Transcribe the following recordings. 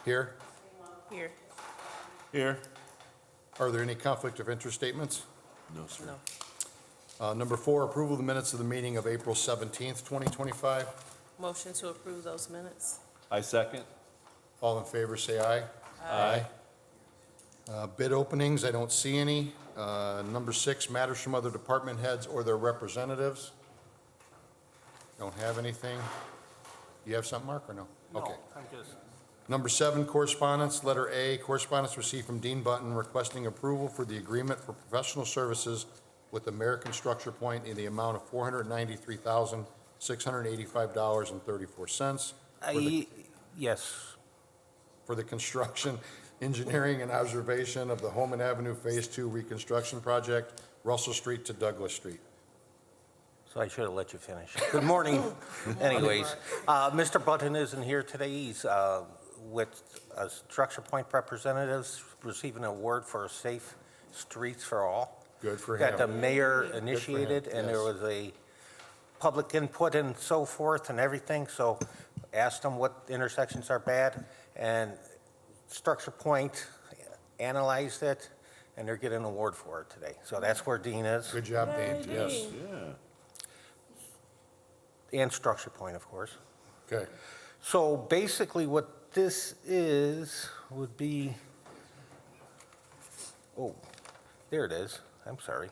Here. Here. Here. Are there any conflict of interest statements? No, sir. No. Number 4, approval of the minutes of the meeting of April 17th, 2025. Motion to approve those minutes. I second. All in favor, say aye. Aye. Bid openings, I don't see any. Number 6, matters from other department heads or their representatives. Don't have anything. You have something, Mark, or no? Okay. I'm just, Number 7, correspondence. Letter A, correspondence received from Dean Button requesting approval for the agreement for professional services with American Structure Point in the amount of $493,685.34 yes, for the construction, engineering, and observation of the Holman Avenue Phase 2 reconstruction project, Russell Street to Douglas Street. so I should have let you finish. Good morning. Anyways, Mr. Button isn't here today. He's with Structure Point representatives receiving an award for Safe Streets for All. Good for him. That the mayor initiated, and there yes. was a public input and so forth and everything, so asked them what intersections are bad, and Structure Point analyzed it, and they're getting an award for it today. So that's where Dean is, Good job, Dean. Yes. Yeah. and Structure Point, of course. Okay. So basically what this is, would be, oh, there it is, I'm sorry.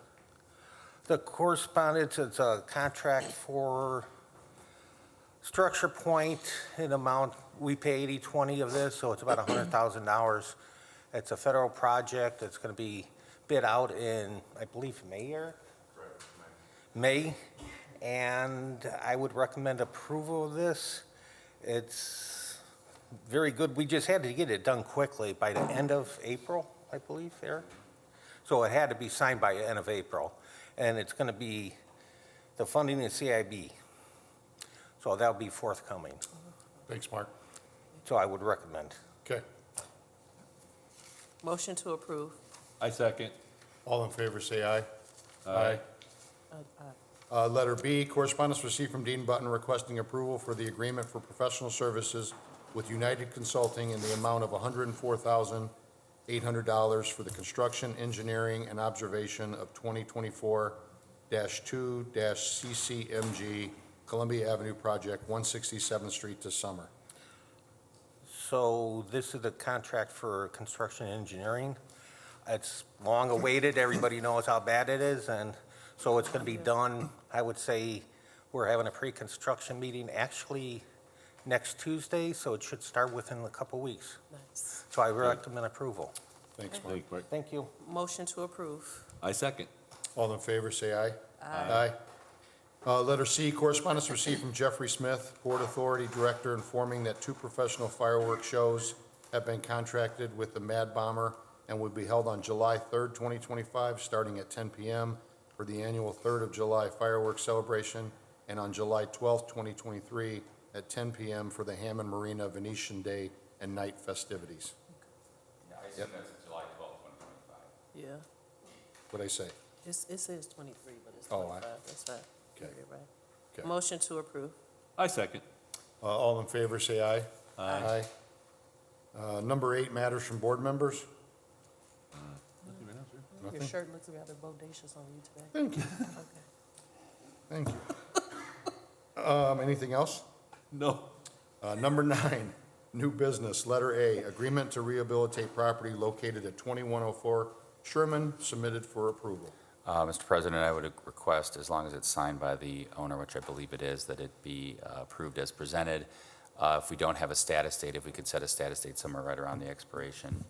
The correspondence, it's a contract for Structure Point in amount, we pay 80/20 of this, so it's about $100,000. It's a federal project, it's gonna be bid out in, I believe, May, Eric? May, and I would recommend approval of this. It's very good. We just had to get it done quickly by the end of April, I believe, Eric. So it had to be signed by the end of April. And it's going to be, the funding is CIB. So that'll be forthcoming. Thanks, Mark. So I would recommend. Okay. Motion to approve. I second. All in favor, say aye. Aye. Letter B, correspondence received from Dean Button requesting approval for the agreement for professional services with United Consulting in the amount of $104,800 for the construction, engineering, and observation of 2024-2-CCMG Columbia Avenue Project, 167th Street to Summer. So this is the contract for construction engineering. It's long awaited. Everybody knows how bad it is. And so it's going to be done, I would say, we're having a pre-construction meeting actually next Tuesday, so it should start within a couple weeks. Nice. So I recommend approval. Thanks, Mark. Thank Mark. Thank you. Motion to approve. I second. All in favor, say aye. Aye. Letter C, correspondence received from Jeffrey Smith, Port Authority Director, informing that 2 professional fireworks shows have been contracted with the Mad Bomber and will be held on July 3rd, 2025, starting at 10 p.m. for the annual 3rd of July fireworks celebration, and on July 12th, 2023, at 10 p.m. for the Hammond Marina Venetian Day and Night festivities. Yeah, I assume that's July 12th, 2025. Yeah. What'd I say? It says 23, but it's Oh, 25. That's right. Okay. You're right. Okay. Motion to approve. I second. All in favor, say aye. Aye. Number 8, matters from board members. Your Nothing? shirt looks rather bodacious on you today. Thank you, Okay. thank you. Anything else? No. Number 9, new business, letter A, agreement to rehabilitate property located at 2104 Sherman, submitted for approval. Mr. President, I would request, as long as it's signed by the owner, which I believe it is, that it be approved as presented. If we don't have a status date, if we could set a status date somewhere right around the expiration,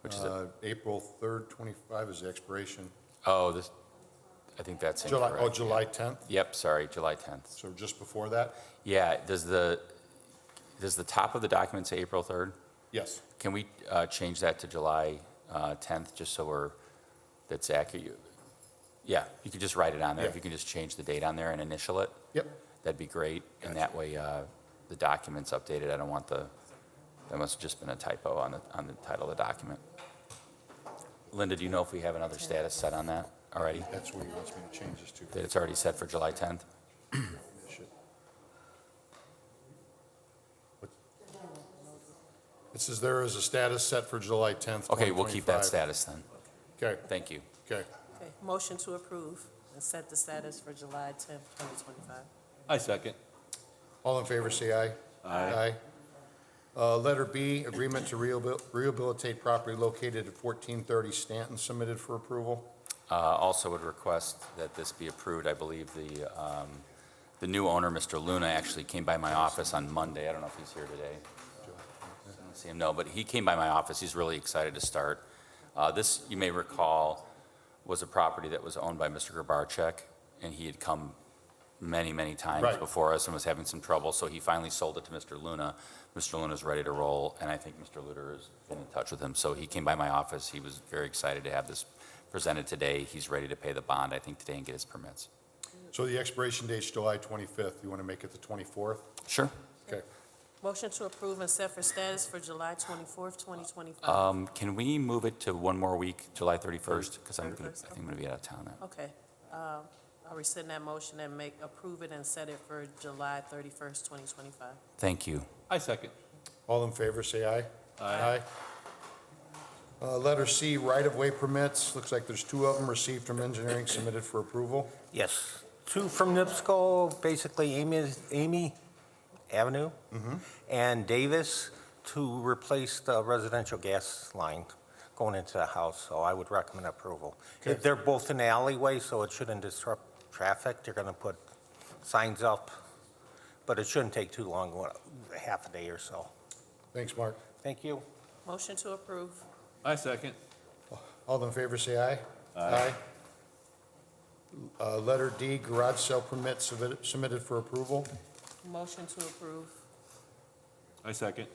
which is, April 3rd, 25 is the expiration. I think that's incorrect. July 10th, Yep, sorry, July 10th. so just before that? Yeah, does the top of the document say April 3rd? Yes. Can we change that to July 10th, just so that's accurate? Yeah, you could just write it on there. Yeah. If you can just change the date on there and initial it, Yep. that'd be great. And that way, the document's updated. I don't want that must have just been a typo on the title of the document. Linda, do you know if we have another status set on that already? That's where he wants me to change this to. That it's already set for July 10th? Should- what- It says there is a status set for July 10th, 2025. Okay, we'll keep that status then. Okay, Thank you. okay. Okay, motion to approve and set the status for July 10th, 2025. I second. All in favor, say aye. Aye. Letter B, agreement to rehabilitate property located at 1430 Stanton, submitted for approval. Also would request that this be approved. I believe the new owner, Mr. Luna, actually came by my office on Monday. I don't know if he's here today. I don't see him, no, but he came by my office. He's really excited to start. This, you may recall, was a property that was owned by Mr. Grabarczyk, and he had come many, many times Right. before us and was having some trouble, so he finally sold it to Mr. Luna. Mr. Luna's ready to roll, and I think Mr. Luter has been in touch with him. So he came by my office. He was very excited to have this presented today. He's ready to pay the bond, I think, today and get his permits. So the expiration date's July 25th. You want to make it the 24th? Sure. Okay. Motion to approve and set for status for July 24th, 2025. Can we move it to one more week, July 31st? Because I think 31st, I'm going to be out of town then. Okay, I'll rescind that motion and approve it and set it for July 31st, 2025. Thank you. I second. All in favor, say aye. Aye. Letter C, right-of-way permits. Looks like there's two of them received from engineering, submitted for approval. Yes, two from NIPSCO, basically Amy Avenue and Davis to replace the residential gas line going into the house, so I would recommend approval. Okay. They're both in the alleyway, so it shouldn't disrupt traffic. They're going to put signs up, but it shouldn't take too long, half a day or so. Thanks, Mark. Thank you. Motion to approve. I second. All in favor, say aye. Aye. Letter D, garage sale permit submitted for approval. Motion to approve. I second.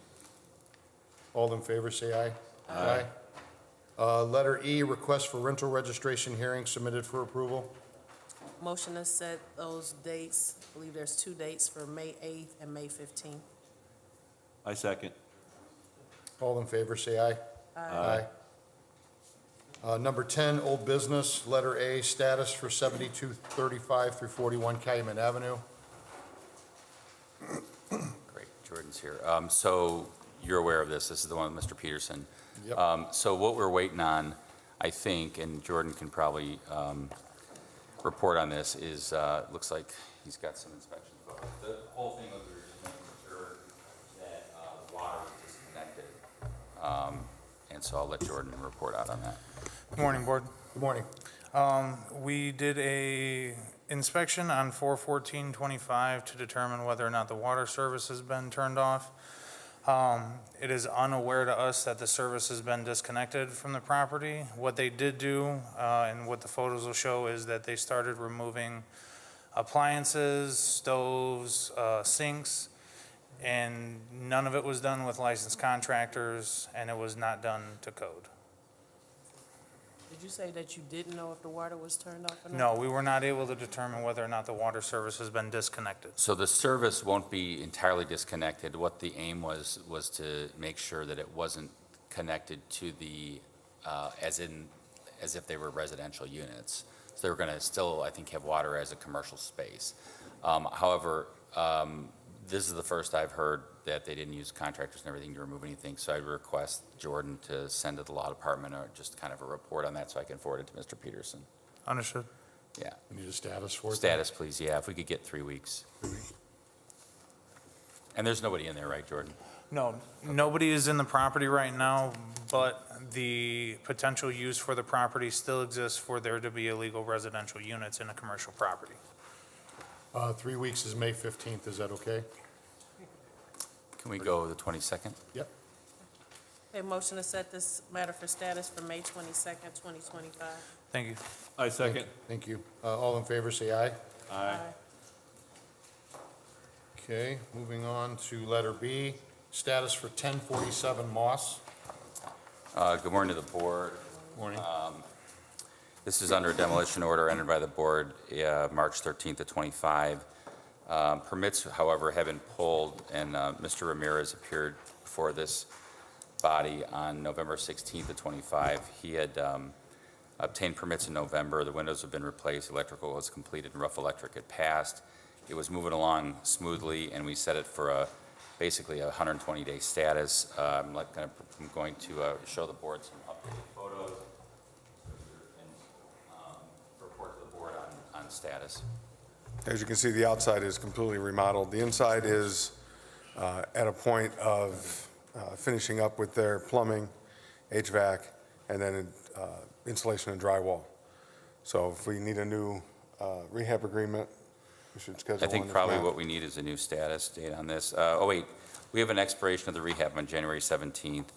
All in favor, say aye. Aye. Letter E, request for rental registration hearing submitted for approval. Motion to set those dates. I believe there's two dates for May 8th and May 15th. I second. All in favor, say aye. Aye. Number 10, old business, letter A, status for 7235 through 41 Calumet Avenue. Great, Jordan's here. So you're aware of this. This is the one with Mr. Peterson. Yep. So what we're waiting on, I think, and Jordan can probably report on this, is, looks like he's got some inspection photos. The whole thing was we were just making sure that water was disconnected. And so I'll let Jordan report out on that. Good morning, Board. Good morning. We did a inspection on 4/14/25 to determine whether or not the water service has been turned off. It is unaware to us that the service has been disconnected from the property. What they did do, and what the photos will show, is that they started removing appliances, stoves, sinks, and none of it was done with licensed contractors, and it was not done to code. Did you say that you didn't know if the water was turned off or not? No, we were not able to determine whether or not the water service has been disconnected. So the service won't be entirely disconnected. What the aim was to make sure that it wasn't connected to the, as if they were residential units. So they were going to still, I think, have water as a commercial space. However, this is the first I've heard that they didn't use contractors and everything to remove anything. So I request Jordan to send to the law department or just kind of a report on that so I can forward it to Mr. Peterson. Understood. Yeah. We need a status for it. Status, please. Yeah, if we could get 3 weeks. And there's nobody in there, right, Jordan? No, nobody is in the property right now, but the potential use for the property still exists for there to be illegal residential units in a commercial property. 3 weeks is May 15th. Is that okay? Can we go the 22nd? Yep. Okay, motion to set this matter for status for May 22nd, 2025. Thank you. I second. Thank you. All in favor, say aye. Aye. Okay, moving on to letter B, status for 1047 Moss. Good morning to the board. Morning. This is under a demolition order entered by the board March 13th of '25. Permits, however, have been pulled, and Mr. Ramirez appeared before this body on November 16th of '25. He had obtained permits in November. The windows have been replaced, electrical was completed, and rough electric had passed. It was moving along smoothly, and we set it for a basically a 120-day status. I'm going to show the board some updated photos and report to the board on status. As you can see, the outside is completely remodeled. The inside is at a point of finishing up with their plumbing, HVAC, and then insulation and drywall. So if we need a new rehab agreement, we should schedule I one. think If probably not- what we need is a new status date on this. Oh, wait, we have an expiration of the rehab on January 17th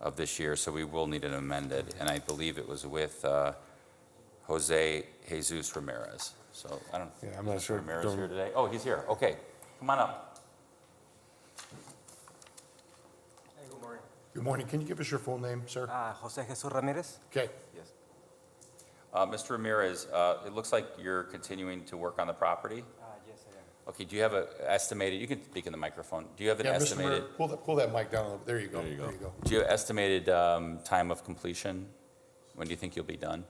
of this year, so we will need it amended. And I believe it was with Jose Jesus Ramirez. So I don't, Yeah, I'm not is sure. Ramirez here today? Oh, he's here. Okay, come on up. Good morning. Good morning. Can you give us your full name, sir? Jose Jesus Ramirez? Okay. Yes. Mr. Ramirez, it looks like you're continuing to work on the property. Yes, I am. Okay, do you have a estimated, you can speak in the microphone. Do you have an Yeah, Mr. estimated, Murray, pull that mic down a little. There you go. There you go. There you go. do you have estimated time of completion? When do you think you'll be done?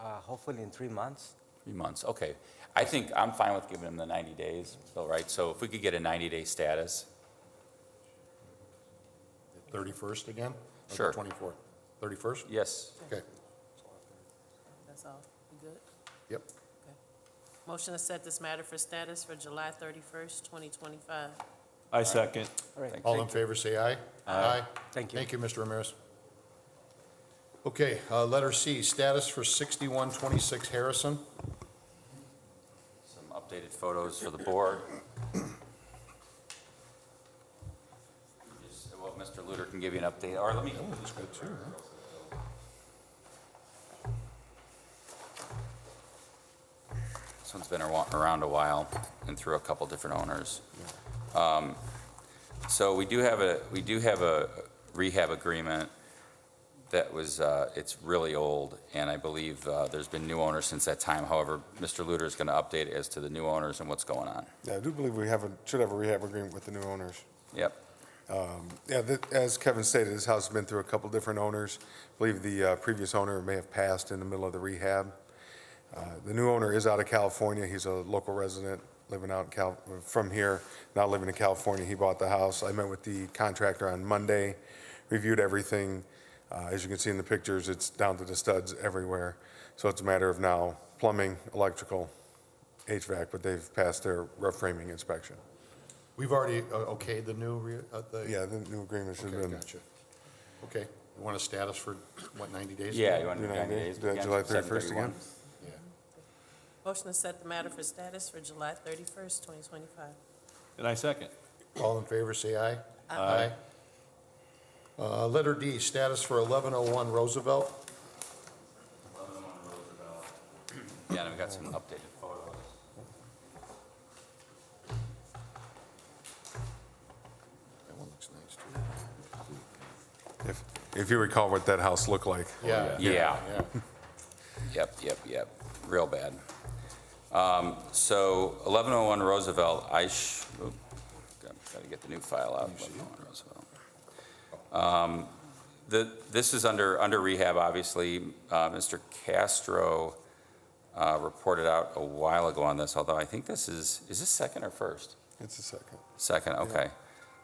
Hopefully in 3 months. 3 months, okay. I think I'm fine with giving them the 90 days, Bill, right? So if we could get a 90-day status, 31st again? Or Sure. 24th? 31st? yes. Okay. That's all. You good? Yep. Motion to set this matter for status for July 31st, 2025. I second. All right. Thank All you. in favor, say aye. Aye. Thank you. Thank you, Mr. Ramirez. Okay, letter C, status for 6126 Harrison. Some updated photos for the board. Well, Mr. Luter can give you an update, or let me. That's good too, huh? This one's been around a while and through a couple different owners. So we do have a rehab agreement that was, it's really old, and I believe there's been new owners since that time. However, Mr. Luter is going to update as to the new owners and what's going on. Yeah, I do believe we should have a rehab agreement with the new owners. Yep. Yeah, as Kevin stated, this house has been through a couple different owners. I believe the previous owner may have passed in the middle of the rehab. The new owner is out of California. He's a local resident living out from here, now living in California. He bought the house. I met with the contractor on Monday, reviewed everything. As you can see in the pictures, it's down to the studs everywhere. So it's a matter of now plumbing, electrical, HVAC, but they've passed their rough framing inspection. We've already okayed the new, Yeah, the new agreement should have Okay, been gotcha. Okay, you want a status for, what, 90 days? Yeah, you want to do 90 90 days? days? Do that again? July 31st 7/31? again? Yeah. Motion to set the matter for status for July 31st, 2025. And I second. All in favor, say aye. Aye. Letter D, status for 1101 Roosevelt. Yeah, and we got some updated photos. That one looks nice, too. If you recall what that house looked like. Yeah. Yeah. Yeah. Yep, real bad. So 1101 Roosevelt, got to get the new file out. 1101 Roosevelt. This is under rehab, obviously. Mr. Castro reported out a while ago on this, although I think is this second or first? It's a second. Second, okay.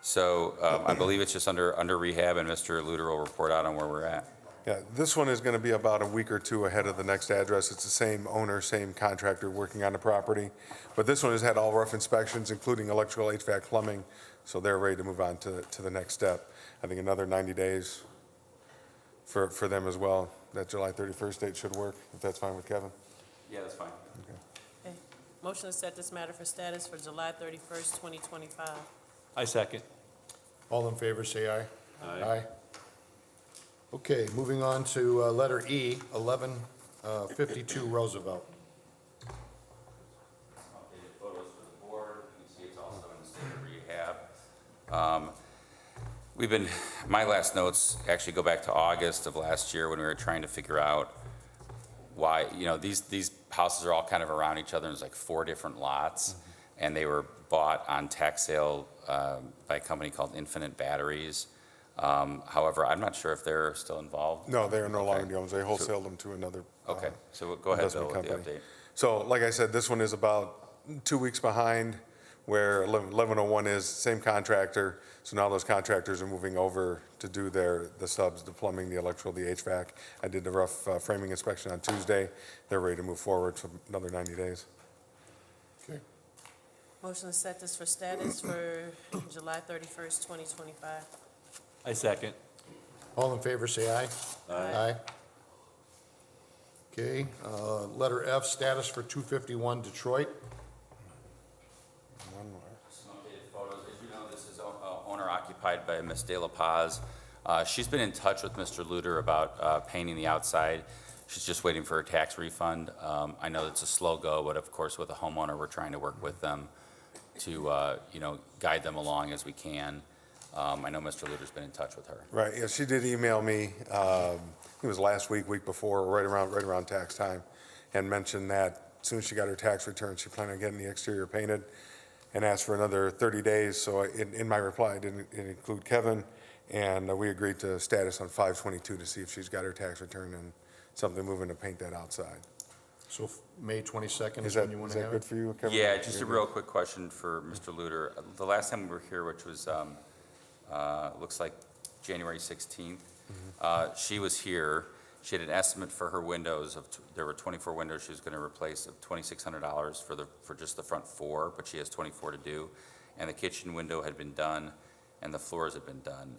So I believe it's just under rehab, and Mr. Luter will report out on where we're at. Yeah, this one is going to be about a week or two ahead of the next address. It's the same owner, same contractor working on the property. But this one has had all rough inspections, including electrical, HVAC, plumbing, so they're ready to move on to the next step. I think another 90 days for them as well. That July 31st date should work, if that's fine with Kevin. Yeah, that's fine. Okay. Motion to set this matter for status for July 31st, 2025. I second. All in favor, say aye. Aye. Okay, moving on to letter E, 1152 Roosevelt. Updated photos for the board. You can see it's also in the state of rehab. My last notes actually go back to August of last year when we were trying to figure out why, these houses are all kind of around each other. There's like 4 different lots, and they were bought on tax sale by a company called Infinite Batteries. However, I'm not sure if they're still involved. No, they are no longer Okay. the owners. They wholesaled them to another. Okay, so go ahead, Bill, investment with the company. update. So like I said, this one is about 2 weeks behind. where 1101 is, same contractor. So now those contractors are moving over to do the subs, the plumbing, the electrical, the HVAC. I did the rough framing inspection on Tuesday. They're ready to move forward for another 90 days. Okay. Motion to set this for status for July 31st, 2025. I second. All in favor, say aye. Aye. Okay, letter F, status for 251 Detroit. Some updated photos. As you know, this is owner occupied by Ms. De La Paz. She's been in touch with Mr. Luter about painting the outside. She's just waiting for her tax refund. I know it's a slow go, but of course, with a homeowner, we're trying to work with them to, guide them along as we can. I know Mr. Luter's been in touch with her. Right, yeah, she did email me, it was last week, week before, right around tax time, and mentioned that as soon as she got her tax return, she planned on getting the exterior painted and asked for another 30 days. So in my reply, I didn't include Kevin, and we agreed to status on 5/22 to see if she's got her tax return and something moving to paint that outside. So May 22nd Is is that, when you want is to that have good it? for you, Kevin? Yeah, just a real quick question for Mr. Luter. The last time we were here, which was, looks like January 16th, she was here. She had an estimate for her windows there were 24 windows she was going to replace of $2,600 for just the front 4, but she has 24 to do. And the kitchen window had been done, and the floors had been done.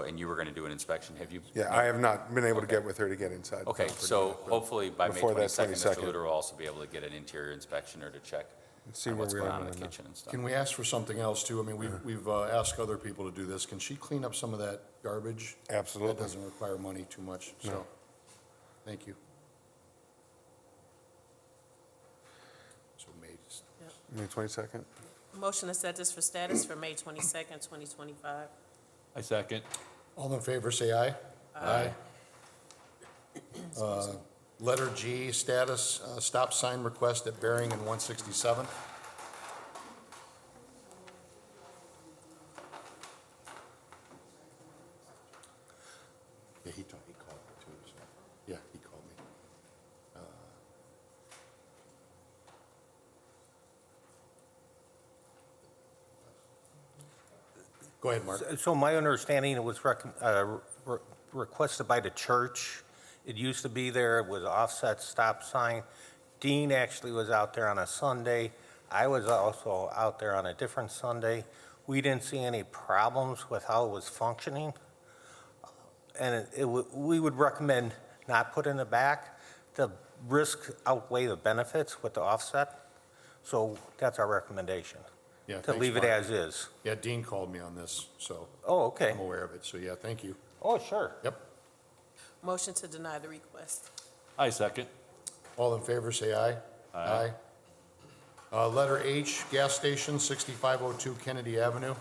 And you were going to do an inspection. Have you? Yeah, I have not been able to Okay. get with her to get inside. the Okay, property so yet, but hopefully by May before that 22nd, Mr. 22nd. Luter will also be able to get an interior inspection or to check See on where what's we going are on in the on that. kitchen and stuff. Can we ask for something else too? I mean, we've asked other people to do this. Can she clean up some of that garbage? Absolutely. That doesn't require money too much, so, No. thank you. So May, May 22nd? Motion to set this for status for May 22nd, 2025. I second. all in favor, say aye. Aye. Letter G, status, stop sign request at Bering and 167. Yeah, he called me too, so, yeah, he called me. Go ahead, Mark. So my understanding, it was requested by the church. It used to be there, it was offset stop sign. Dean actually was out there on a Sunday. I was also out there on a different Sunday. We didn't see any problems with how it was functioning. And we would recommend not put in the back. The risk outweigh the benefits with the offset. So that's our recommendation, Yeah, to thanks, leave it Mark. as is. Yeah, Dean called me on this, so Oh, okay. I'm aware of it, so yeah, thank you. Oh, sure. Yep. Motion to deny the request. I second. All in favor, say aye. Aye. Letter H, gas station, 6502 Kennedy Avenue.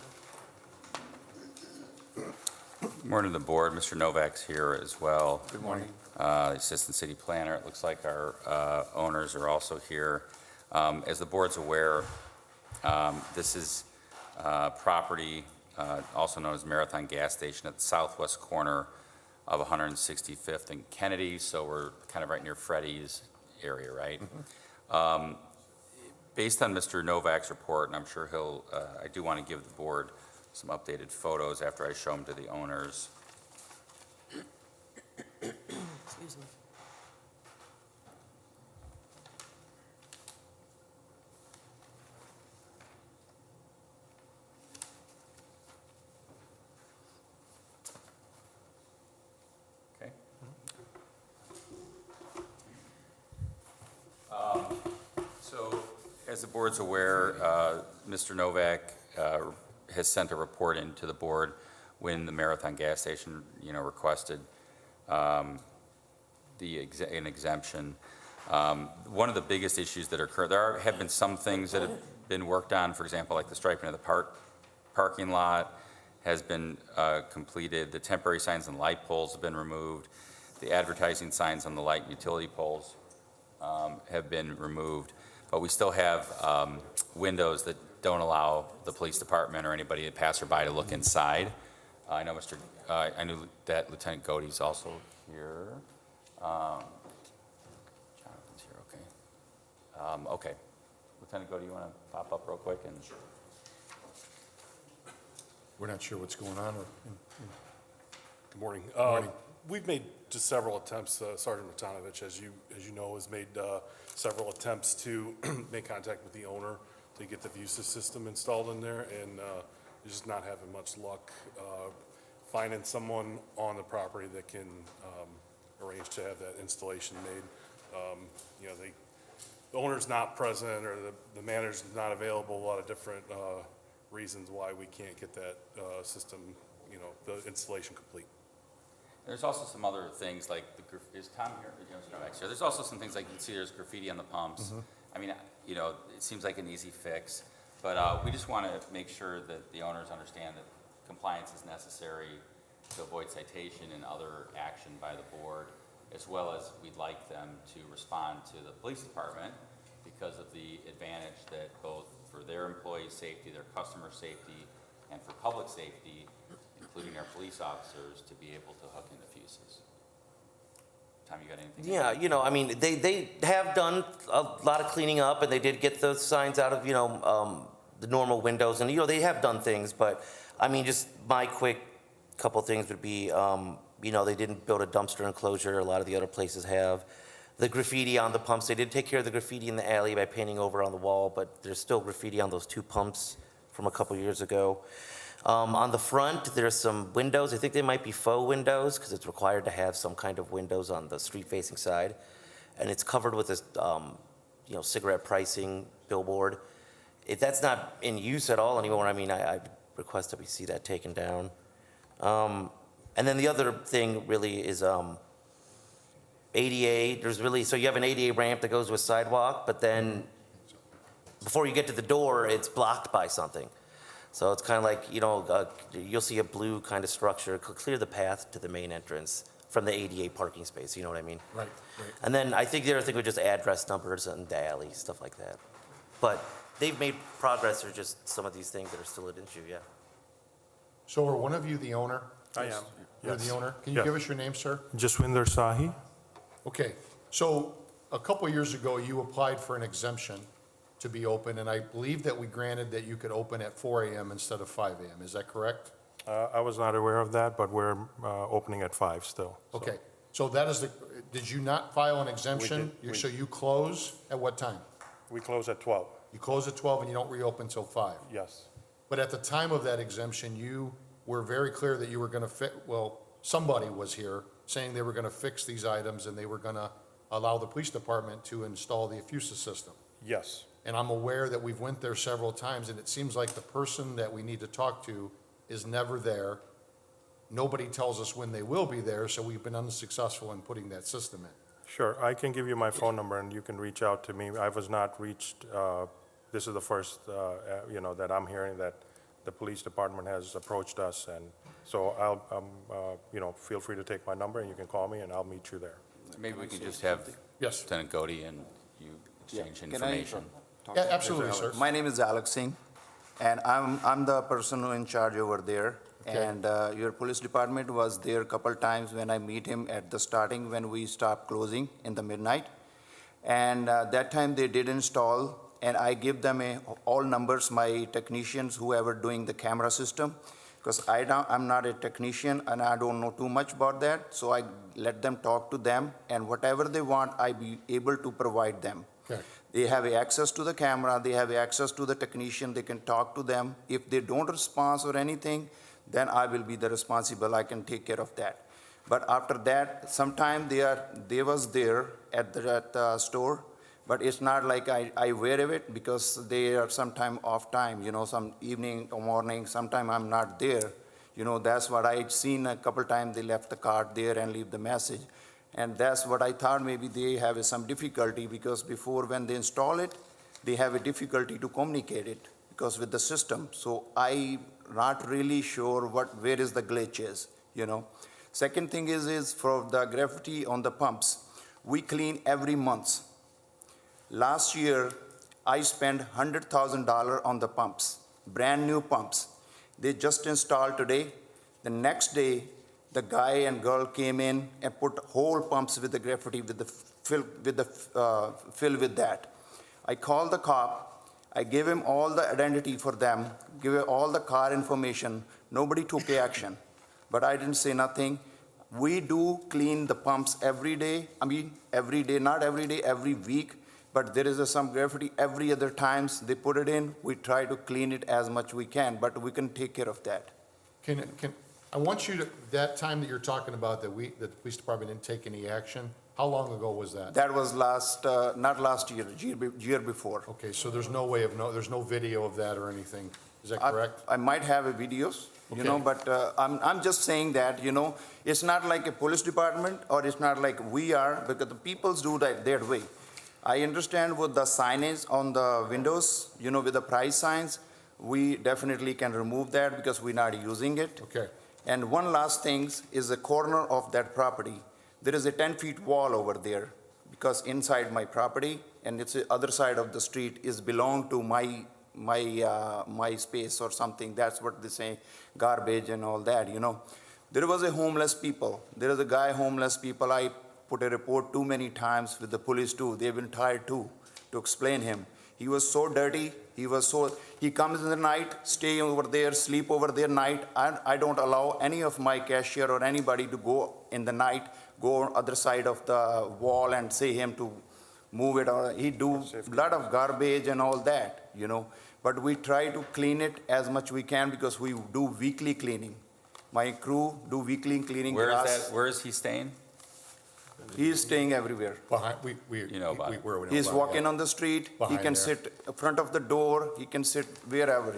Morning to the board. Mr. Novak's here as well. Good morning. Assistant City Planner. It looks like our owners are also here. As the board's aware, this is property, also known as Marathon Gas Station, at the southwest corner of 165th and Kennedy, so we're kind of right near Freddie's area, right? Based on Mr. Novak's report, and I'm sure I do want to give the board some updated photos after I show them to the owners. Excuse me. Okay. So, as the board's aware, Mr. Novak has sent a report into the board when the Marathon Gas Station, requested an exemption. One of the biggest issues that occur, have been some things that have been worked on, for example, like the striping of the parking lot has been completed. The temporary signs and light poles have been removed. The advertising signs on the light and utility poles have been removed. But we still have windows that don't allow the police department or anybody, passerby, to look inside. I know I knew that Lieutenant Godey's also here. Jonathan's here, okay. Okay. Lieutenant Go, do you want to pop up real quick? And We're not sure what's going on. Good morning. Morning. We've made just several attempts, Sergeant Matanovich, as you know, has made several attempts to make contact with the owner to get the VUSA system installed in there, and just not having much luck finding someone on the property that can arrange to have that installation made. You know, the owner's not present, or the manager's not available, a lot of different reasons why we can't get that system, you know, the installation complete. there's also some other things like is Tom here? There's also some things like you can see there's graffiti on the pumps. I mean, you know, it seems like an easy fix, but we just want to make sure that the owners understand that compliance is necessary to avoid citation and other action by the board, as well as we'd like them to respond to the police department because of the advantage that both for their employees' safety, their customer safety, and for public safety, including our police officers, to be able to hook into fuses. Tom, you got anything? Yeah, you know, I mean, they have done a lot of cleaning up, and they did get those signs out of, you know, the normal windows, and, you know, they have done things, but, I mean, just my quick couple things would be, you know, they didn't build a dumpster enclosure, a lot of the other places have. The graffiti on the pumps, they did take care of the graffiti in the alley by painting over on the wall, but there's still graffiti on those 2 pumps from a couple years ago. On the front, there's some windows. I think they might be faux windows because it's required to have some kind of windows on the street-facing side. And it's covered with this, you know, cigarette pricing billboard. If that's not in use at all anymore, I mean, I request that we see that taken down. And then the other thing really is ADA. There's really, so you have an ADA ramp that goes to a sidewalk, but then before you get to the door, it's blocked by something. So it's kind of like, you know, you'll see a blue kind of structure, clear the path to the main entrance from the ADA parking space, you know what I mean? Right, right. And then I think the other thing was just address numbers and the alley, stuff like that. But they've made progress, there's just some of these things that are still an issue, yeah. So are one of you the owner? I am. You're Yes. the owner? Can you Yes. give us your name, sir? Jaswinder Sahi. Okay, so a couple years ago, you applied for an exemption to be open, and I believe that we granted that you could open at 4 AM instead of 5 AM. Is that correct? I was not aware of that, but we're opening at 5 still. so. Okay, so that is the, did you not file an exemption? did. So you close at what time? We close at 12, You close at 12 and you don't reopen till 5? yes. But at the time of that exemption, you were very clear that you were going to well, somebody was here saying they were going to fix these items and they were going to allow the police department to install the Affusa system. Yes, And I'm aware that we've went there several times, and it seems like the person that we need to talk to is never there. Nobody tells us when they will be there, so we've been unsuccessful in putting that system in. sure. I can give you my phone number and you can reach out to me. I was not reached, this is the first, you know, that I'm hearing that the police department has approached us. And so you know, feel free to take my number and you can call me and I'll meet you there. Maybe we can just have Yes. Lieutenant Godey and you exchange Can I information. Yeah, absolutely, sir. My name is Alex Singh, and I'm the person who in charge over there. Okay. And your police department was there a couple times when I meet him at the starting when we stop closing in the midnight. And that time they did install, and I give them all numbers, my technicians, whoever doing the camera system, because I'm not a technician and I don't know too much about that. So I let them talk to them, and whatever they want, I be able to provide them. Okay. They have access to the camera, they have access to the technician, they can talk to them. If they don't respond or anything, then I will be the responsible, I can take care of that. But after that, sometime they was there at the store, but it's not like I aware of it because they are sometime off time, you know, some evening or morning, sometime I'm not there. You know, that's what I'd seen a couple times, they left the card there and leave the message. And that's what I thought maybe they have some difficulty because before when they install it, they have a difficulty to communicate it because with the system. So I not really sure where is the glitch is, you know. Second thing is for the graffiti on the pumps, we clean every month. Last year, I spent $100,000 on the pumps, brand new pumps. They just installed today. The next day, the guy and girl came in and put whole pumps with the graffiti, with the fill with that. I called the cop. I gave him all the identity for them, give him all the car information. Nobody took action, but I didn't say nothing. We do clean the pumps every day. I mean, every day, not every day, every week. But there is some graffiti every other times they put it in. We try to clean it as much we can, but we can take care of that. I want you to, that time that you're talking about that the police department didn't take any action, how long ago was that? That was not last year, year before. Okay, so there's no way of, there's no video of that or anything, is that correct? I might have a videos, Okay. but I'm just saying that, it's not like a police department or it's not like we are, because the peoples do that their way. I understand with the signage on the windows, with the price signs, we definitely can remove that because we're not using it. Okay, And one last thing is the corner of that property. There is a 10-foot wall over there because inside my property and it's the other side of the street is belong to my space or something. That's what they say, garbage and all that, There was a homeless people. There is a guy homeless people. I put a report too many times with the police too. They've been tired too to explain him. He was so dirty. He comes in the night, stay over there, sleep over there night. I don't allow any of my cashier or anybody to go in the night, go on other side of the wall and say him to move it. Or he do a lot of garbage and all that, But we try to clean it as much we can because we do weekly cleaning. My crew do weekly cleaning. Where is grass. that, where is he staying? He is staying everywhere. behind, You know about it. He's walking on the street. He Behind can there. sit in front of the door. He can sit wherever,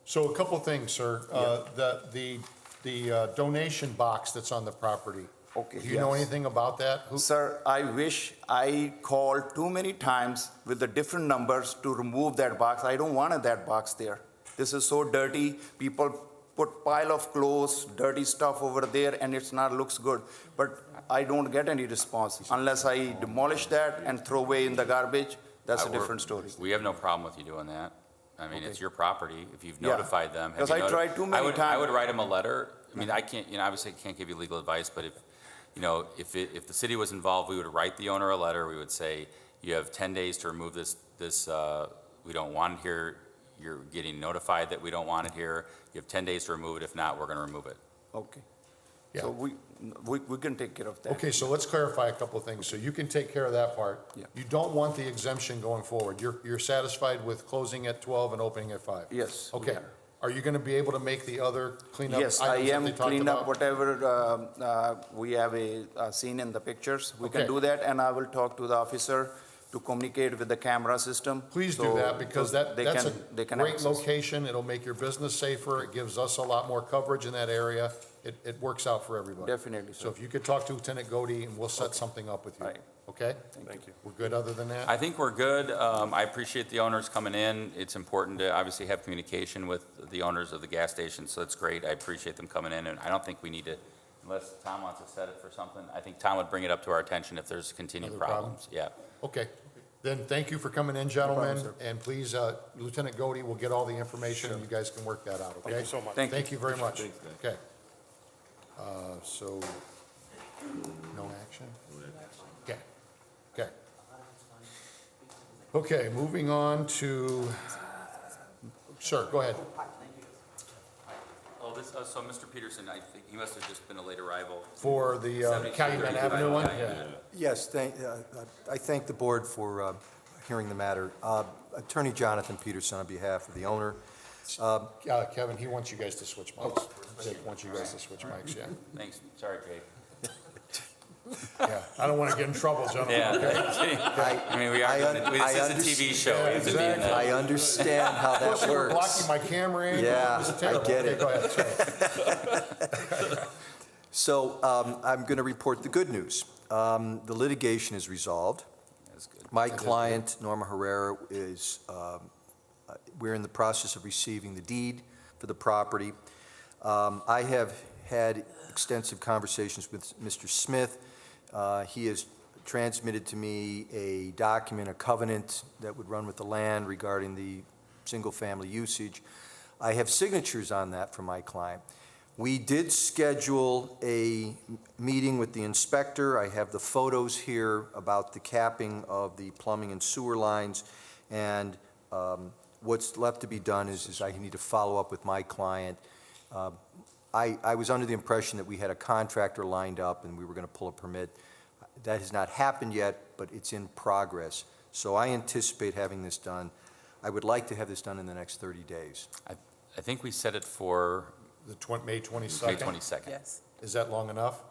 So a couple things, sir. The donation box that's on the property. Okay, Do you know yes. anything about that? Sir, I wish I called too many times with the different numbers to remove that box. I don't want that box there. This is so dirty. People put pile of clothes, dirty stuff over there, and it's not looks good. But I don't get any response unless I demolish that and throw away in the garbage. That's a We're- different story. We have no problem with you doing that. I mean, it's your property. If you've Yeah. notified them. have 'Cause you I noti- tried too many I would times. write them a letter. I mean, I can't, obviously I can't give you legal advice, but if the city was involved, we would write the owner a letter. We would say, you have 10 days to remove this, we don't want it here. You're getting notified that we don't want it here. You have 10 days to remove it. If not, we're going to remove it. Okay. Yeah. So we can take care of that. Okay, so let's clarify a couple of things. So you can take care of that part. Yeah. You don't want the exemption going forward. You're satisfied with closing at 12 and opening at 5? Yes, we Okay. are. Are you going to be able to make the other cleanup items Yes, I that am they talked clean up about? whatever we have seen in the pictures. We can Okay. do that, and I will talk to the officer to communicate with the camera system. Please do so- that, because so that's they a can great access. location. It'll make your business safer. It gives us a lot more coverage in that area. It works out for everybody. Definitely, So sir. if you could talk to Lieutenant Godey, and we'll set something up with you. Right. Okay? Thank you. We're good other than that? I think we're good. I appreciate the owners coming in. It's important to obviously have communication with the owners of the gas station, so that's great. I appreciate them coming in, and I don't think we need to, unless Tom wants to set it for something, I think Tom would bring it up to our attention if there's continued Other problems? problems. Yeah. Okay. Then thank you for coming in, gentlemen. problem, And please, Lieutenant Godey will get all the information, and you guys can work that out, okay? Thank you so much. Thank you. Thank you very much. Okay. So, no action? Okay, okay. Okay, moving on to, sir, go ahead. Oh, so Mr. Peterson, I think he must have just been a late arrival. For the 72, Calumet Avenue one? yeah. Yes, I thank the board for hearing the matter. Attorney Jonathan Peterson on behalf of the owner. Kevin, he wants you guys to switch mics. Jake wants you guys to switch mics, yeah. Thanks. Sorry, Jake. Yeah, I don't want to get in trouble, gentlemen, Yeah. okay? I mean, we are, this is a TV show. We have to be in I that. understand how that Plus, you were works. blocking my camera in. Yeah, This is terrible. I get Okay, it. go ahead, sorry. So I'm going to report the good news. The litigation is resolved. That's good. My client, Norma Herrera, is, we're in the process of receiving the deed for the property. I have had extensive conversations with Mr. Smith. He has transmitted to me a document, a covenant that would run with the land regarding the single-family usage. I have signatures on that from my client. We did schedule a meeting with the inspector. I have the photos here about the capping of the plumbing and sewer lines, And what's left to be done is I need to follow up with my client. I was under the impression that we had a contractor lined up and we were going to pull a permit. That has not happened yet, but it's in progress. So I anticipate having this done. I would like to have this done in the next 30 days. I think we set it for May 22nd? May 22nd. Yes. Is that long enough?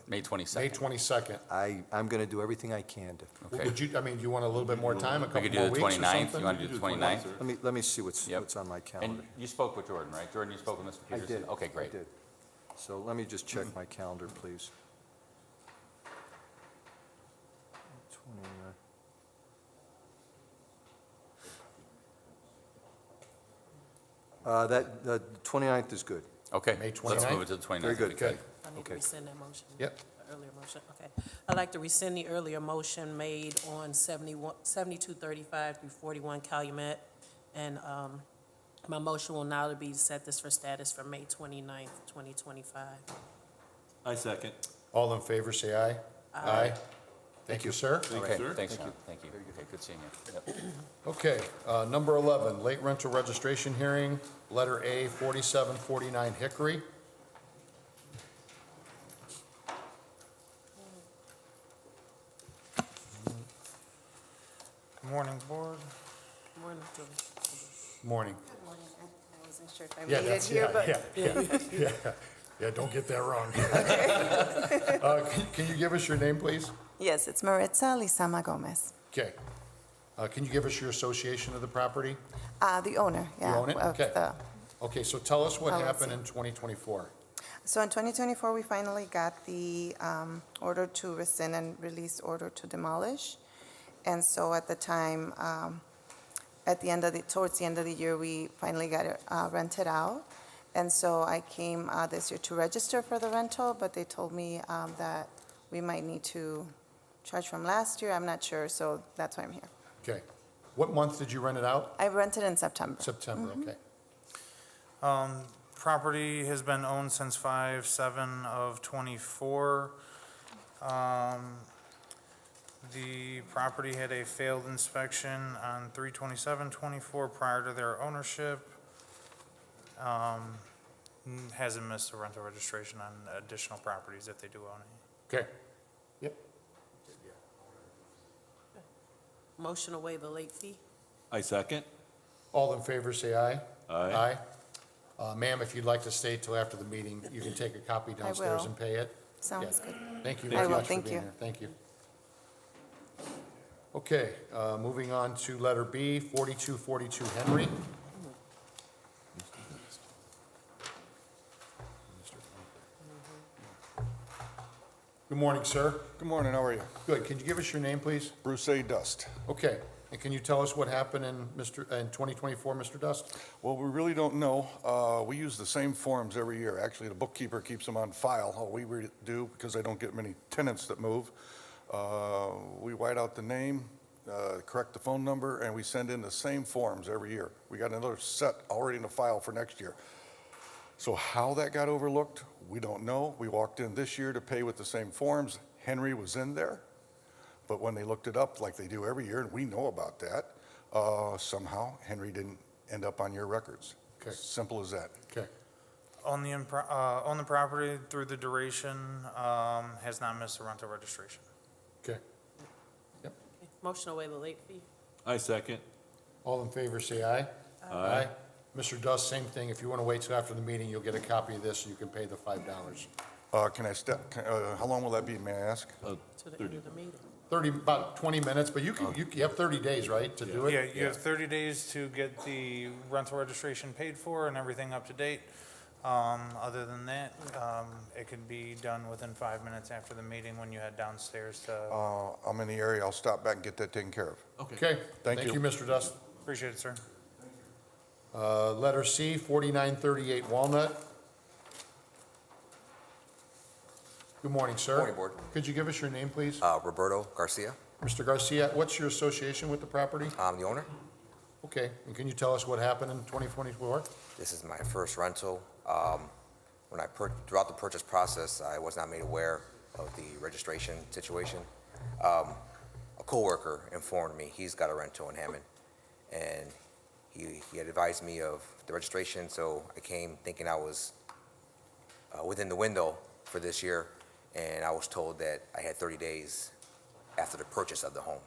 May 22nd. May 22nd. I'm going to do everything I can to. Okay. Would you, I mean, do you want a little bit more time, a We couple could do more the weeks or 29th. something? You want to do the 29th? Let me see what's Yep. on my And calendar. you spoke with Jordan, right? Jordan, you spoke with Mr. I Peterson? did. Okay, great. I did. So let me just check my calendar, please. 29. The 29th is good. Okay, May let's 29th? move it to the 29th. Very good. if we could. I need to Okay. rescind that motion. Yep. The earlier motion, okay. I'd like to rescind the earlier motion made on 7235 through 41 Calumet. And my motion will now be to set this for status for May 29th, 2025. I second. All in favor, say aye. Aye. Thank you, sir. Okay, thanks, John. Thank you. Okay, good seeing you. Yep. Okay, number 11, late rental registration hearing, letter A, 4749 Hickory. Good morning, board. Morning, Julie. Morning. Morning. I wasn't sure if I Yeah, made it that's, here, yeah, but yeah, don't get that wrong. Can you give us your name, please? yes, it's Maritza Lizama Gomez. Okay. Can you give us your association of the property? The owner, yeah. own it? of Okay. the- Okay, so tell us what LLC. happened in 2024. So in 2024, we finally got the order to rescind and release order to demolish. And so at the time, towards the end of the year, we finally got it rented out. And so I came this year to register for the rental, but they told me that we might need to charge from last year. I'm not sure, so that's why I'm here. Okay. What month did you rent it out? I rented in September. September, okay. Property has been owned since 5/7 of '24. The property had a failed inspection on 3/27/24 prior to their ownership. Hasn't missed a rental registration on additional properties if they do own it. Okay. Yep. Motion to waive the late fee? I second. All in favor, say aye. Aye. Ma'am, if you'd like to stay till after the meeting, you can take a copy downstairs will. and pay it. Sounds Yeah. good. Thank you I very will, much for thank being you. here. Thank you. Okay, moving on to letter B, 4242 Henry. Good morning, sir. Good morning, how are you? Good. Can you give us your name, please? Bruce A. Dust. Okay. And can you tell us what happened in 2024, Mr. Dust? Well, we really don't know. We use the same forms every year. Actually, the bookkeeper keeps them on file. All we do, because I don't get many tenants that move, we white out the name, correct the phone number, and we send in the same forms every year. We got another set already in the file for next year. So how that got overlooked, we don't know. We walked in this year to pay with the same forms. Henry was in there. But when they looked it up, like they do every year, and we know about that, somehow Henry didn't end up on your records. Okay. Simple as that. Okay. On the property through the duration, has not missed a rental registration. Okay. Okay. Motion to waive the late fee? I second. All in favor, say aye. Aye. Mr. Dust, same thing. If you want to wait till after the meeting, you'll get a copy of this, and you can pay the $5. How long will that be, may I ask? To the end of the meeting. About 20 minutes, but you have 30 days, right, to do it? Yeah, you have 30 days to get the rental registration paid for and everything up to date. Other than that, it could be done within 5 minutes after the meeting when you head downstairs to, I'm in the area, I'll stop back and get that taken care of. Okay. Thank you. Thank you, Mr. Dust. appreciate it, sir. Letter C, 4938 Walnut. Good morning, sir. Morning, Board. Could you give us your name, please? Roberto Garcia. Mr. Garcia, what's your association with the property? I'm the owner. Okay, and can you tell us what happened in 2024? This is my first rental. Throughout the purchase process, I was not made aware of the registration situation. A coworker informed me he's got a rental in Hammond, and he had advised me of the registration, so I came thinking I was within the window for this year, and I was told that I had 30 days after the purchase of the home,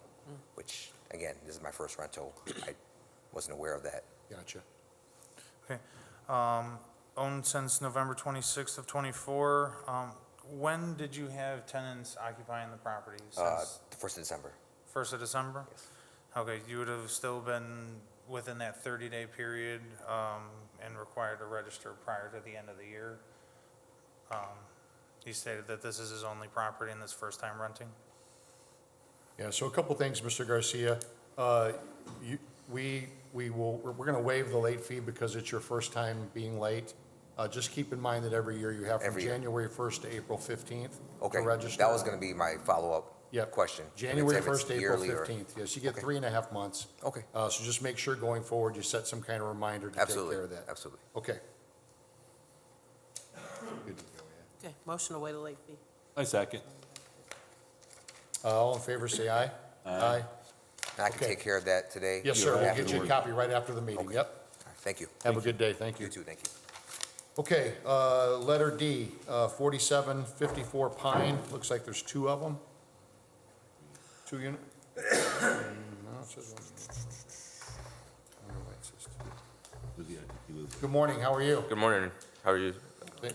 which, again, this is my first rental. I wasn't aware of that. Gotcha. Okay. Owned since November 26th of '24. When did you have tenants occupying the property? Since The 1st of December. 1st of December? Yes. Okay, you would have still been within that 30-day period and required to register prior to the end of the year. He stated that this is his only property and this first time renting. Yeah, so a couple things, Mr. Garcia. We're going to waive the late fee because it's your first time being late. Just keep in mind that every year you have from Every year. January 1st to April 15th Okay, to register. that was going to be my follow-up Yep. question. January If it's 1st to April yearly or- 15th. Yes, you get Okay. 3.5 months. Okay. So just make sure going forward, you set some kind of reminder to take Absolutely, care of that. absolutely. Okay. Good to go, yeah. Okay, motion to waive the late fee. I second. All in favor, say aye. Aye. And I can Okay. take care of that today? Yes, sir, we'll get you a afterward? copy right after the meeting. Okay. Yep. All right, thank you. Have a good day, thank you. You too, thank you. Okay, letter D, 4754 Pine, looks like there's two of them. Two unit? No, it says one. I don't know why it says two. Good morning, how are you? Good morning. How are you?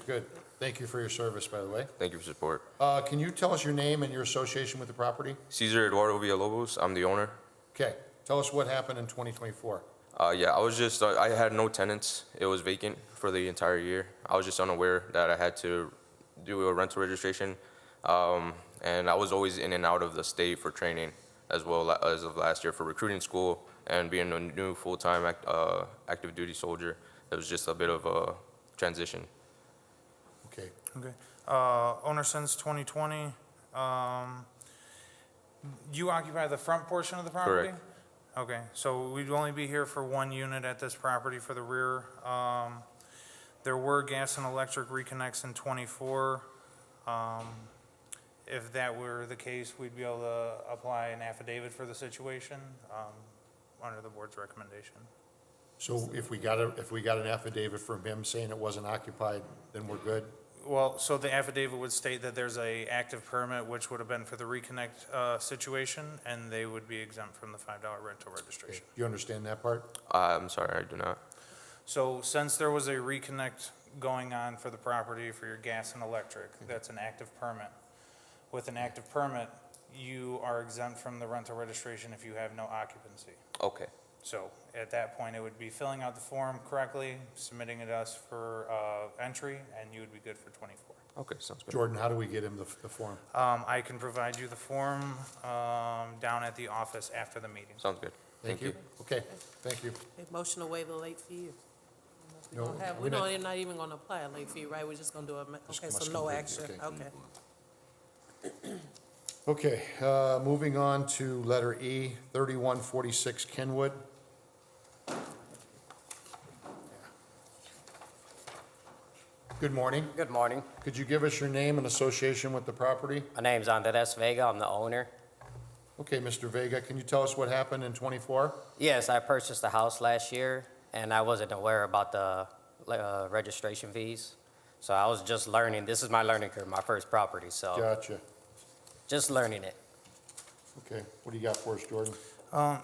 Good. Thank you for your service, by the way. Thank you for support. Can you tell us your name and your association with the property? Cesar Eduardo Villalobos. I'm the owner. Okay, tell us what happened in 2024. Yeah, I had no tenants. It was vacant for the entire year. I was just unaware that I had to do a rental registration. And I was always in and out of the state for training, as well as of last year for recruiting school and being a new full-time active duty soldier. It was just a bit of a transition. Okay, Okay. Owner since 2020. You occupy the front portion of the property? Correct. Okay, so we'd only be here for one unit at this property for the rear. There were gas and electric reconnects in '24. If that were the case, we'd be able to apply an affidavit for the situation under the board's recommendation. so if we got an affidavit from him saying it wasn't occupied, then we're good? Well, so the affidavit would state that there's a active permit, which would have been for the reconnect situation, and they would be exempt from the $5 rental Okay, registration. you understand that part? I'm sorry, I do not. So since there was a reconnect going on for the property for your gas and electric, that's an active permit. With an active permit, you are exempt from the rental registration if you have no occupancy. Okay. So at that point, it would be filling out the form correctly, submitting it to us for entry, and you would be good for '24. Okay, sounds good. Jordan, how do we get him the form? I can provide you the form down at the office after the meeting. Sounds good. Thank you. Okay, thank you. Okay, motion to waive the late fee. We No, don't have, we're we not- don't, you're not even gonna apply a late fee, right? We're just gonna do a, okay, must so no complete, action, okay. okay. Okay, moving on to letter E, 3146 Kenwood. Good morning. Good morning. Could you give us your name and association with the property? My name's Andres Vega. I'm the owner. Okay, Mr. Vega, can you tell us what happened in '24? Yes, I purchased a house last year, and I wasn't aware about the registration fees. So I was just learning. This is my learning curve, my first property, so Gotcha. just learning it. Okay, what do you got for us, Jordan?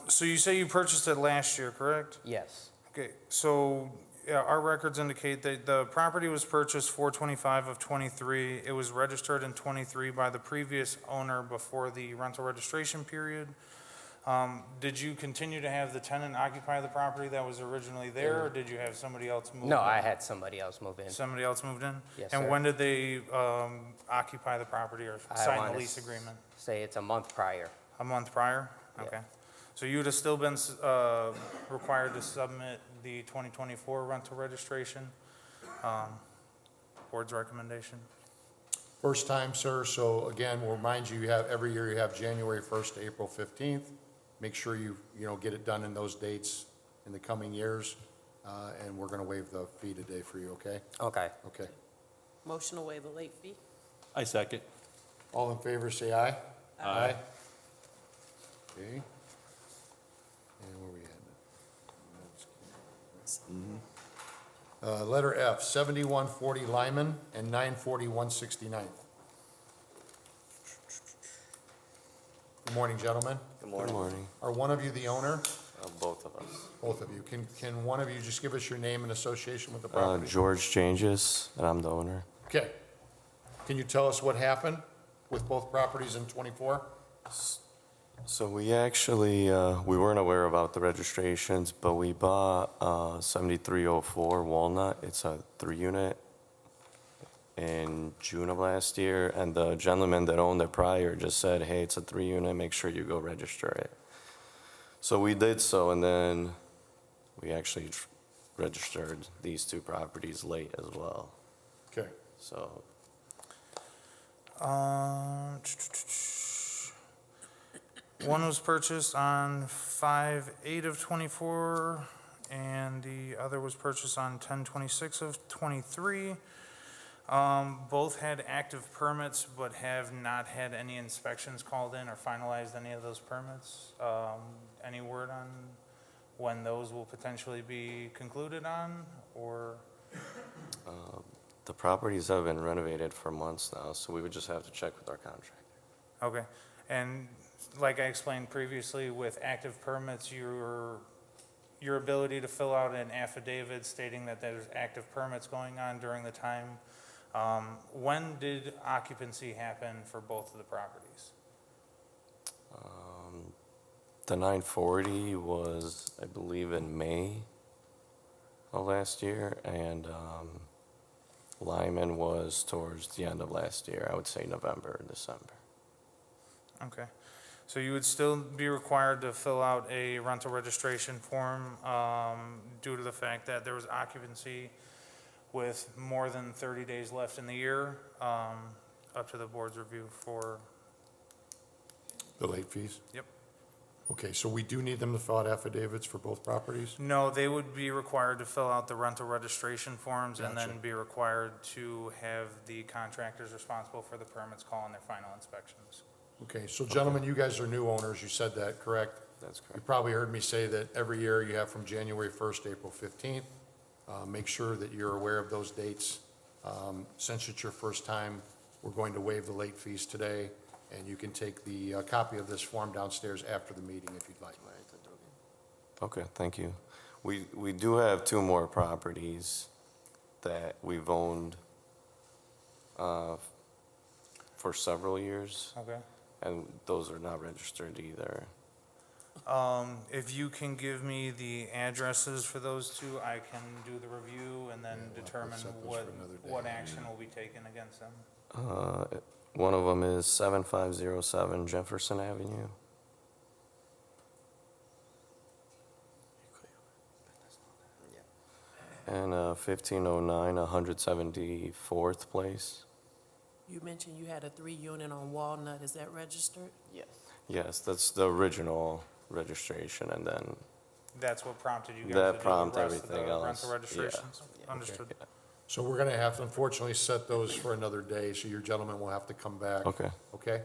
So you say you purchased it last year, correct? Yes. Okay, so yeah, our records indicate that the property was purchased 4/25 of '23. It was registered in '23 by the previous owner before the rental registration period. Did you continue to have the tenant occupy the property that was originally there, or did you have somebody else move in? No, I had somebody else move in. Somebody else moved in? Yes, And sir. when did they occupy the property or I sign wanna the lease agreement? Say it's a month prior. A month prior? Yeah. Okay. So you would have still been required to submit the 2024 rental registration? Board's recommendation? First time, sir, so again, we'll remind you, every year you have January 1st to April 15th. Make sure you get it done in those dates in the coming years, and we're going to waive the fee today for you, okay? Okay. Okay. Motion to waive the late fee. I second. All in favor, say aye. Aye. Okay. And where we at? Letter F, 7140 Lyman and 940 169th. Good morning, gentlemen. Good morning. Are one of you the owner? Both of us. Both of you. Can one of you just give us your name and association with the property? George Changes, and I'm the owner. Okay. Can you tell us what happened with both properties in '24? So we actually, we weren't aware about the registrations, but we bought 7304 Walnut. It's a 3-unit in June of last year, and the gentleman that owned it prior just said, hey, it's a 3-unit, make sure you go register it. So we did so, and then we actually registered these two properties late as well. Okay. So One was purchased on 5/8 of '24, and the other was purchased on 10/26 of '23. Both had active permits, but have not had any inspections called in or finalized any of those permits. Any word on when those will potentially be concluded on, or? the properties have been renovated for months now, so we would just have to check with our contractor. Okay, and like I explained previously, with active permits, your ability to fill out an affidavit stating that there's active permits going on during the time. When did occupancy happen for both of the properties? The 940 was, I believe, in May of last year, and Lyman was towards the end of last year, I would say November or December. Okay, so you would still be required to fill out a rental registration form due to the fact that there was occupancy with more than 30 days left in the year, up to the board's review for, The late fees? yep. Okay, so we do need them to fill out affidavits for both properties? No, they would be required to fill out the rental registration forms and then Gotcha. be required to have the contractors responsible for the permits call on their final inspections. Okay, so gentlemen, you guys are new owners, you said that, correct? That's You correct. probably heard me say that every year you have from January 1st to April 15th. Make sure that you're aware of those dates. Since it's your first time, we're going to waive the late fees today, and you can take the copy of this form downstairs after the meeting if you'd like. Okay, thank you. We do have two more properties that we've owned for several years, Okay. and those are not registered either. If you can give me the addresses for those two, I can do the review and then determine set those what, for another day. what action will be taken against them. One of them is 7507 Jefferson Avenue. And 1509 174th Place. You mentioned you had a 3-unit on Walnut, is that registered? Yes, that's the original registration, and then That's what prompted you guys That to do the prompted rest of the everything else, rental yeah. registrations? Understood. So we're going to have to unfortunately set those for another day, so your gentlemen will have to come back. Okay. Okay?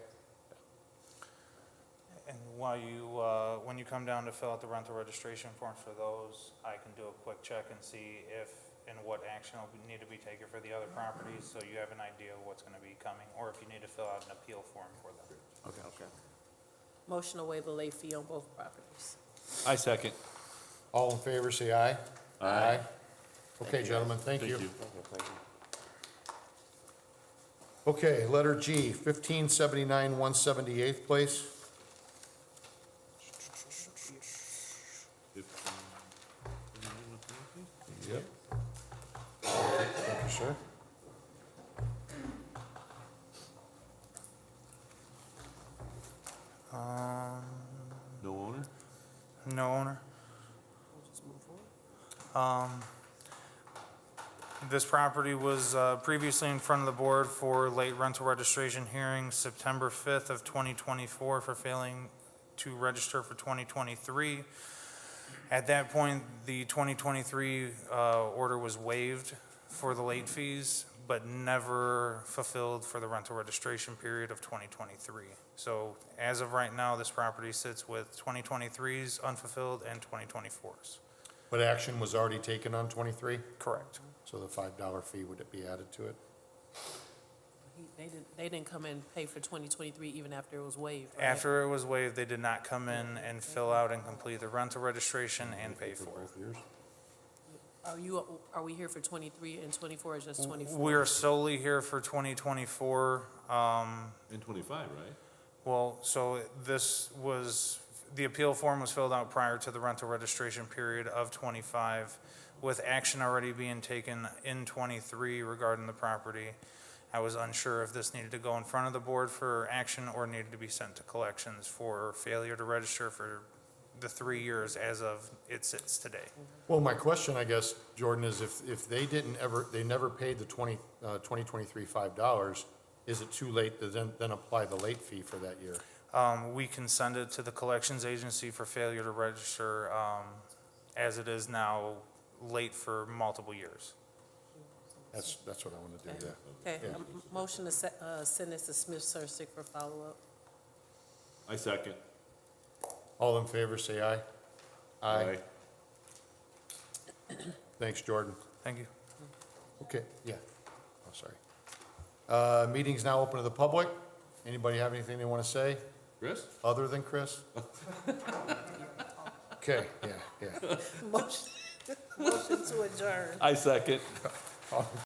And while you, when you come down to fill out the rental registration forms for those, I can do a quick check and see if and what action will need to be taken for the other properties, so you have an idea of what's gonna be coming, or if you need to fill out an appeal form for them. Okay. Motion to waive the late fee on both properties. I second. All in favor, say aye. Aye. Okay, gentlemen, thank you. Okay, letter G, 1579 178th Place. Yep. Thank you, sir. No owner? No owner. We'll just move forward. This property was previously in front of the board for late rental registration hearing September 5th of 2024 for failing to register for 2023. At that point, the 2023 order was waived for the late fees, but never fulfilled for the rental registration period of 2023. So as of right now, this property sits with 2023s unfulfilled and 2024s. But action was already taken on 23, Correct. so the $5 fee, would it be added to it? They didn't come and pay for 2023 even after it was waived, right? After it was waived, they did not come in and fill out and complete the rental registration and pay for it. Are we here for 23 and 24 or just 24? We're solely here for 2024. In 25, right? Well, so this was, the appeal form was filled out prior to the rental registration period of 25, with action already being taken in 23 regarding the property. I was unsure if this needed to go in front of the board for action or needed to be sent to collections for failure to register for the 3 years as of it sits today. Well, my question, I guess, Jordan, is if they they never paid the 2023 $5, is it too late to then apply the late fee for that year? We can send it to the collections agency for failure to register, as it is now late for multiple years. That's what I want to do, yeah. Okay, Yeah. motion to send this to Smith Sursick for follow-up. I second. All in favor, say aye. Aye. Thanks, Jordan. Thank you. Okay, yeah, oh, sorry. Meeting's now open to the public. Anybody have anything they want to say, Chris? other than Chris? Okay, yeah. Motion to adjourn. I second.